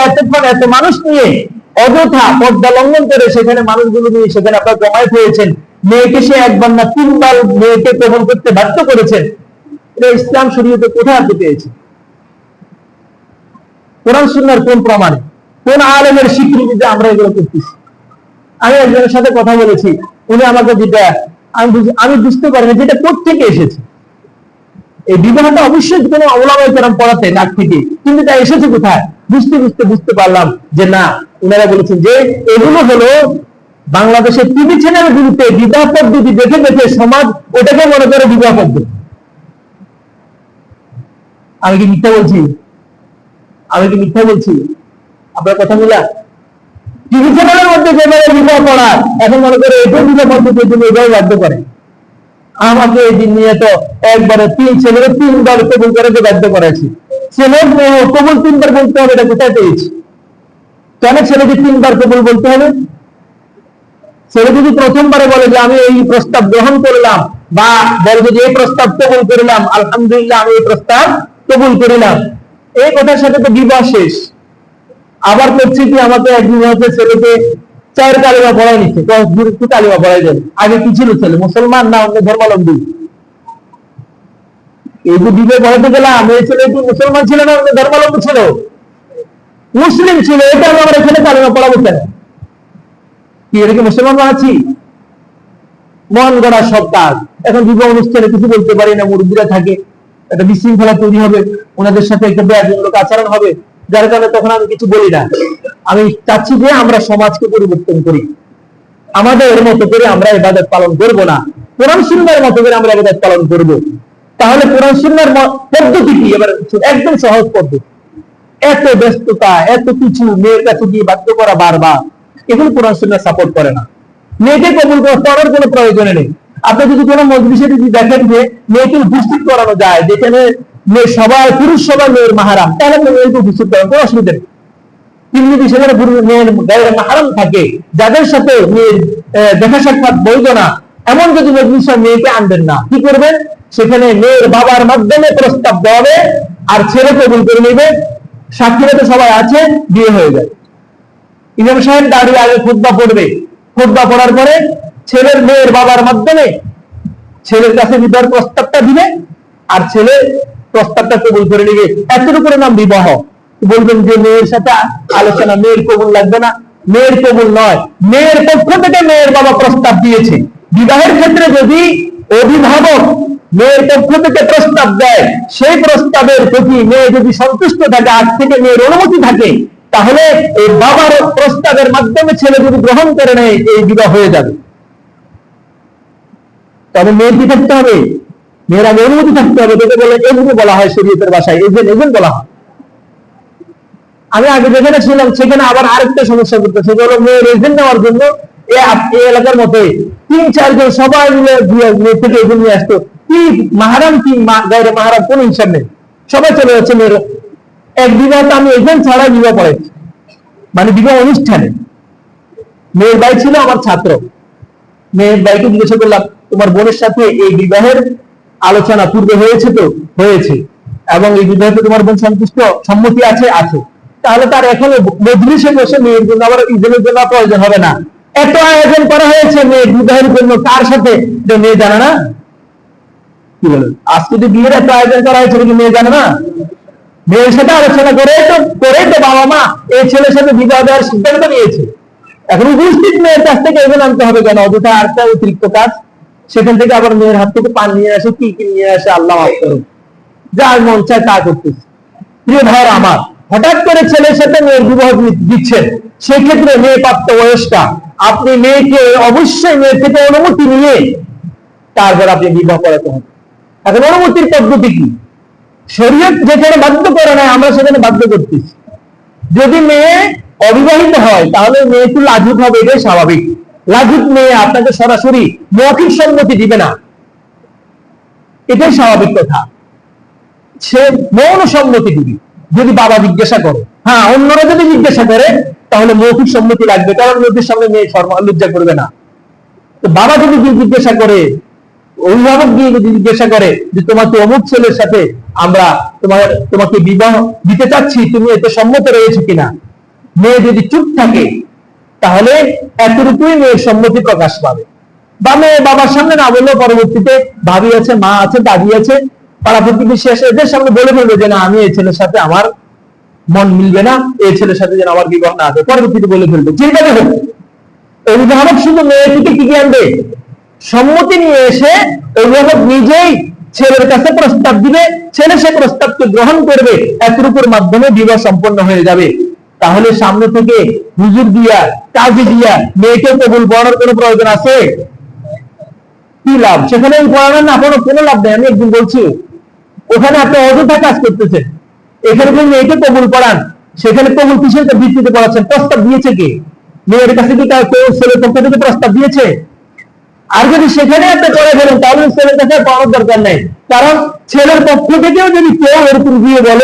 এতক্ষণ এত মানুষ নিয়ে অযথা পর্দা লঙ্ঘন করে সেখানে মানুষগুলো নিয়ে সেখানে আপনারা জমায়েত হয়েছেন, মেয়েকে সে একবার না 3 বার মেয়েকে গ্রহণ করতে বাধ্য করেছেন। এটা ইসলাম শরীয়তে কোথায় আপনি পেয়েছেন? কোরআন সুন্নাহর কোন প্রমাণে, কোন আলেমের স্বীকৃতিতে আমরা এগুলো করতেছি? আমি একজনের সাথে কথা বলেছি, উনি আমাকে যেটা আমি বুঝতে পারিনি যেটা কোত্থেকে এসেছে। এই বিবাহটা অবশ্যই কোনো ওলামায়ে কেরাম পড়াতে ডাক থেকে, কিন্তু তা এসেছে কোথায়? বুঝতে পারলাম যে না, উনারা বলেছেন যে এগুলো হলো বাংলাদেশের টিভি চ্যানেলগুলোতে বিবাহ পদ্ধতি দেখে দেখে সমাজ ওটাকে মনে করে বিবাহ পদ্ধতি। আমি কি মিথ্যা বলছি? আপনার কথা মিলা? টিভি চ্যানেলের মধ্যে যেভাবে বিবাহ করা, এখন মনে করে এটাই বিবাহ পদ্ধতির জন্য এভাবে বাধ্য করে। আমাকে এই দিন নিয়ে তো একবারে 3 ছেলের 3 বার কবুল করে বাধ্য করেছি। ছেলের কবুল 3 বার বলতে হবে, এটা কোথায় পেয়েছি? কেন ছেলেকে 3 বার কবুল বলতে হবে? ছেলে যদি প্রথমবারে বলে যে আমি এই প্রস্তাব গ্রহণ করলাম, বা বলে যে এই প্রস্তাব কবুল করলাম, আলহামদুলিল্লাহ আমি এই প্রস্তাব কবুল করলাম, এই কথার সাথে তো বিবাহ শেষ। আবার করছে কি, আমাকে একদিন হচ্ছে ছেলেকে 4 কালিমা পড়াই নিচ্ছে, কি কালিমা পড়াই দেবে? আগে কি ছিল ছেলে, মুসলমান না অন্য ধর্মাবলম্বী? এই যে বিবাহ পড়াতে গেলাম, এই ছেলে কি মুসলমান ছিল না অন্য ধর্মাবলম্বী ছিল? মুসলিম ছিল। এটা আমরা এখানে কালিমা পড়াবো কেন? কি এটা কি মুসলমান আছি? মন গড়া সব কাজ। এখন বিবাহ অনুষ্ঠানে কিছু বলতে পারি না, মুরব্বীরা থাকে, একটা বিশৃঙ্খলা তৈরি হবে, ওনাদের সাথে একটা বেয়াদবিমূলক আচরণ হবে, যার কারণে তখন আমি কিছু বলি না। আমি চাচ্ছি যে আমরা সমাজকে পরিবর্তন করি, আমাদের মতো করে আমরা ইবাদত পালন করব না, কোরআন সুন্নাহর মতো করে আমরা ইবাদত পালন করব। তাহলে কোরআন সুন্নাহর পদ্ধতি কি? এবার একদম সহজ পদ্ধতি। এত ব্যস্ততা, এত কিছু মেয়ের কাছে গিয়ে বাধ্য করা বারবার, এগুলো কোরআন সুন্নাহ সাপোর্ট করে না। মেয়েকে কবুল করার কোনো প্রয়োজন নেই। আপনি যদি কোনো মজলিসে যদি দেখেন যে মেয়েকে উপস্থিত করানো যায়, যেখানে মেয়ে সবাই, পুরুষ সবাই মেয়ের মাহারাম, তাহলে মেয়েকে উপস্থিত করার কোনো অসুবিধা নেই। কিন্তু যদি সেখানে মেয়ের গায়ের মাহারাম থাকে, যাদের সাথে মেয়ের দেখা সাক্ষাৎ বৈধ না, এমন যদি মজলিসে মেয়েকে আনবেন না, কি করবেন? সেখানে মেয়ের বাবার মাধ্যমে প্রস্তাব দেওয়াবে, আর ছেলে কবুল করে নেবে, সাক্ষীরা তো সবাই আছে, বিয়ে হয়ে যায়। ইমাম সাহেব দাঁড়িয়ে আগে খুতবা পড়বে, খুতবা পড়ার পরে ছেলের মেয়ের বাবার মাধ্যমে ছেলের কাছে বিবাহের প্রস্তাবটা দিবে, আর ছেলে প্রস্তাবটা কবুল করে নেবে। এতটুকু নাম বিবাহ। বলবেন যে মেয়ের সাথে আলোচনা, মেয়ের কবুল লাগবে না। মেয়ের কবুল নয়, মেয়ের পক্ষ থেকে মেয়ের বাবা প্রস্তাব দিয়েছে। বিবাহের ক্ষেত্রে যদি অভিভাবক মেয়ের পক্ষ থেকে প্রস্তাব দেয়, সেই প্রস্তাবের প্রতি মেয়ে যদি সন্তুষ্ট থাকে, আজ থেকে মেয়ের অনুমতি থাকে, তাহলে এই বাবার প্রস্তাবের মাধ্যমে ছেলে যদি গ্রহণ করে নেয়, এই বিবাহ হয়ে যাবে। তবে মেয়ের কি থাকতে হবে? মেয়ের আগে অনুমতি থাকতে হবে। যেটা বলে এজেন্ট বলা হয় শরীয়তের ভাষায়, এজেন্ট বলা হয়। আমি আগে যেখানে ছিলাম সেখানে আবার আরেকটা সমস্যা করতে, সেটা হলো মেয়ের এজেন্ট নেওয়ার জন্য এই এলাকার মধ্যে 3-4 জন সবাই মিলে মেয়ে থেকে এজেন্ট নিয়ে আসতো। কি মাহারাম, কি গায়রে মাহারাম, কোন হিসাব নেই, সবাই চলে যাচ্ছে মেয়ের। এক বিবাহতে আমি এজেন্ট ছাড়া বিবাহ পড়াইছি, মানে বিবাহ অনুষ্ঠানে। মেয়ের ভাই ছিল আমার ছাত্র। মেয়ের ভাইকে জিজ্ঞাসা করলাম, তোমার বোনের সাথে এই বিবাহের আলোচনা পূর্বে হয়েছে? তো হয়েছে। এবং এই বিবাহে তোমার বোন সন্তুষ্ট, সম্মতি আছে? আছে। তাহলে তার এখন মজলিসে বসে মেয়ের জন্য আবার ইজনের জন্য প্রয়োজন হবে না। এত আয়োজন করা হয়েছে মেয়ের বিবাহের জন্য, কার সাথে? যে মেয়ে জানে না। কি বলেন? আজ যদি বিয়ের এত আয়োজন করা হয়েছে, কিন্তু মেয়ে জানে না? মেয়ের সাথে আলোচনা করে তো বাবা মা এই ছেলের সাথে বিবাহ দেওয়ার সিদ্ধান্ত নিয়েছে। এখন উপস্থিত মেয়ের কাছ থেকে এগুলো আনতে হবে কেন? অযথা আরেকটা অতিরিক্ত কাজ। সেখান থেকে আবার মেয়ের হাত থেকে পান নিয়ে আসে, কি নিয়ে আসে, আল্লাহ মাফ করুন, যার মন চায় তা করতেছে। প্রিয় ভাই আমার, হঠাৎ করে ছেলের সাথে মেয়ের বিবাহ দিচ্ছেন, সেই ক্ষেত্রে মেয়ে প্রাপ্তবয়স্কা, আপনি মেয়েকে অবশ্যই মেয়ের থেকে অনুমতি নিয়ে তারপর আপনি বিবাহ করাতে হবে। এখন অনুমতির পদ্ধতি কি? শরীয়ত যেখানে বাধ্য করে না, আমরা সেখানে বাধ্য করতেছি। যদি মেয়ে অবিবাহিত হয়, তাহলে মেয়ে একটু লাজুক হবে, এটাই স্বাভাবিক। লাজুক মেয়ে আপনাকে সরাসরি মৌখিক সম্মতি দিবে না, এটাই স্বাভাবিক কথা। সে মৌন সম্মতি দিবে যদি বাবা জিজ্ঞাসা করে। হ্যাঁ, অন্যরা যদি জিজ্ঞাসা করে তাহলে মৌখিক সম্মতি লাগবে, কারণ লোকের সামনে মেয়ে লজ্জা করবে না। তো বাবা যদি জিজ্ঞাসা করে, অভিভাবক গিয়ে যদি জিজ্ঞাসা করে যে তোমার তো অমুক ছেলের সাথে আমরা তোমাকে বিবাহ দিতে চাচ্ছি, তুমি এতে সম্মত রয়েছে কিনা। মেয়ে যদি চুপ থাকে তাহলে এতটুকুই মেয়ের সম্মতি প্রকাশ পাবে। বা মেয়ে বাবার সামনে না বললেও পরবর্তীতে ভাবি আছে, মা আছে, দাদি আছে, পাড়া প্রতিবেশী আছে, এদের সামনে বলে ফেলবে যে না, আমি এই ছেলের সাথে আমার মন মিলবে না, এই ছেলের সাথে যেন আমার বিবাহ না হবে, পরবর্তীতে বলে ফেলবে। যেভাবে হোক অভিভাবক শুধু মেয়েটিকে কি আনবে, সম্মতি নিয়ে এসে অভিভাবক নিজেই ছেলের কাছে প্রস্তাব দিবে, ছেলে সে প্রস্তাবকে গ্রহণ করবে, এতটুকুর মাধ্যমে বিবাহ সম্পন্ন হয়ে যাবে। তাহলে সামনে থেকে হুজুর দিয়া, কাজী দিয়া মেয়েকে কবুল পড়ানোর কোনো প্রয়োজন আছে? কি লাভ? সেখানে পড়ানোর না কোনো লাভ নেই। আমি একদিন বলছি, ওখানে আপনি অযথা কাজ করতেছেন। এখানে যদি মেয়েকে কবুল পড়ান, সেখানে কবুল কিসের ভিত্তিতে পড়াচ্ছেন? প্রস্তাব দিয়েছে কে? মেয়ের কাছে কি তার ছেলের পক্ষ থেকে প্রস্তাব দিয়েছে? আর যদি সেখানে আপনি করে ফেলেন তাহলে ছেলের কাছে পড়ানোর দরকার নেই। কারণ ছেলের পক্ষ থেকেও যদি কেউ এরকম দিয়ে বলে